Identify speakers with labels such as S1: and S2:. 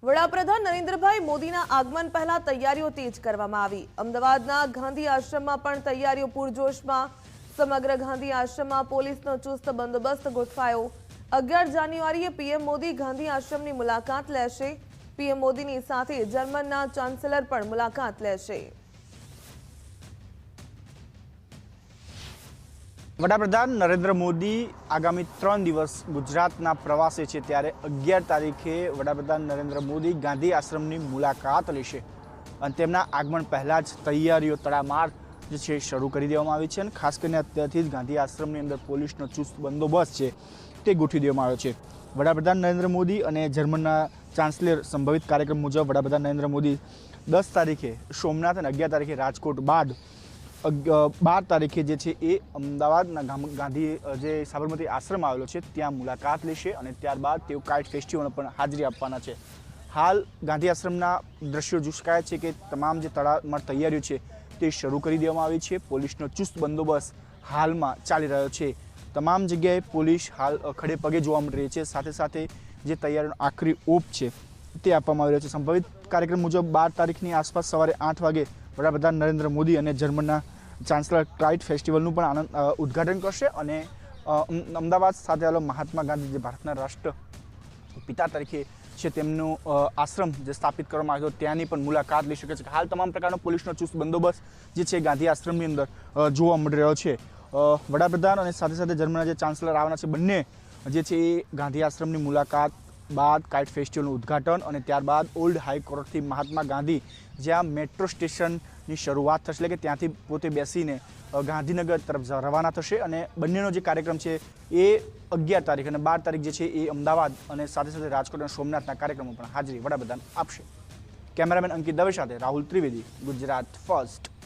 S1: વડાપ્રધાન નરેન્દ્રભાઈ મોદીના આગમન પહેલા તૈયારીઓ તેજ કરવામાં આવી। અમદાવાદના ગાંધી આશ્રમમાં પણ તૈયારીઓ પૂરજોશમાં। સમગ્ર ગાંધી આશ્રમમાં પોલીસનો ચુસ્ત બંદોબસ્ત ગોઠવાયો। 11 જાન્યુઆરીએ પીએમ મોદી ગાંધી આશ્રમની મુલાકાત લેશે। પીએમ મોદીની સાથે જર્મનના ચાન્સેલર પણ મુલાકાત લેશે।
S2: વડાપ્રધાન નરેન્દ્ર મોદી આગામી 3 દિવસ ગુજરાતના પ્રવાસે છે, ત્યારે 11 તારીખે વડાપ્રધાન નરેન્દ્ર મોદી ગાંધી આશ્રમની મુલાકાત લેશે અને તેમના આગમન પહેલાં જ તૈયારીઓ તડામાર જે છે શરૂ કરી દેવામાં આવી છે અને ખાસ કરીને અત્યારથી જ ગાંધી આશ્રમની અંદર પોલીસનો ચુસ્ત બંદોબસ્ત છે તે ગોઠવી દેવામાં આવ્યો છે। વડાપ્રધાન નરેન્દ્ર મોદી અને જર્મનના ચાન્સેલર સંભવિત કાર્યક્રમ મુજબ વડાપ્રધાન નરેન્દ્ર મોદી 10 તારીખે સોમનાથ અને 11 તારીખે રાજકોટ બાદ 12 તારીખે જે છે એ અમદાવાદના ગાંધી જે સાબરમતી આશ્રમ આવેલો છે ત્યાં મુલાકાત લેશે અને ત્યારબાદ તેઓ કાઇટ ફેસ્ટિવલમાં પણ હાજરી આપવાના છે। હાલ ગાંધી આશ્રમના દ્રશ્યો જોઈ શકાય છે કે તમામ જે તડામાર તૈયારીઓ છે તે શરૂ કરી દેવામાં આવી છે। પોલીસનો ચુસ્ત બંદોબસ્ત હાલમાં ચાલી રહ્યો છે। તમામ જગ્યાએ પોલીસ હાલ ખડે પગે જોવા મળી રહી છે। સાથે સાથે જે તૈયારીનો આખરી ઓપ છે તે આપવામાં આવી રહ્યો છે। સંભવિત કાર્યક્રમ મુજબ 12 તારીખની આસપાસ સવારે 8 વાગે વડાપ્રધાન નરેન્દ્ર મોદી અને જર્મનના ચાન્સેલર કાઇટ ફેસ્ટિવલનું પણ ઉદ્ઘાટન કરશે અને અમદાવાદ સાથે આવેલો મહાત્મા ગાંધી જે ભારતના રાષ્ટ્રપિતા તરીકે છે તેમનું આશ્રમ જે સ્થાપિત કરવામાં આવ્યો ત્યાંની પણ મુલાકાત લઈ શકે છે। હાલ તમામ પ્રકારનો પોલીસનો ચુસ્ત બંદોબસ્ત જે છે ગાંધી આશ્રમની અંદર જોવા મળી રહ્યો છે। વડાપ્રધાન અને સાથે સાથે જર્મનના જે ચાન્સેલર આવવાના છે બંને જે છે એ ગાંધી આશ્રમની મુલાકાત બાદ કાઇટ ફેસ્ટિવલનું ઉદ્ઘાટન અને ત્યારબાદ ઓલ્ડ હાઈકોર્ટથી મહાત્મા ગાંધી જ્યાં મેટ્રો સ્ટેશનની શરૂઆત થશે એટલે કે ત્યાંથી પોતે બેસીને ગાંધીનગર તરફ રવાના થશે અને બંનેનો જે કાર્યક્રમ છે એ 11 તારીખ અને 12 તારીખ જે છે એ અમદાવાદ અને સાથે સાથે રાજકોટ અને સોમનાથના કાર્યક્રમો પણ હાજરી વડાપ્રધાન આપશે। કેમેરામેન અંકિત દવે સાથે રાહુલ ત્રિવેદી, ગુજરાત ફર્સ્ટ।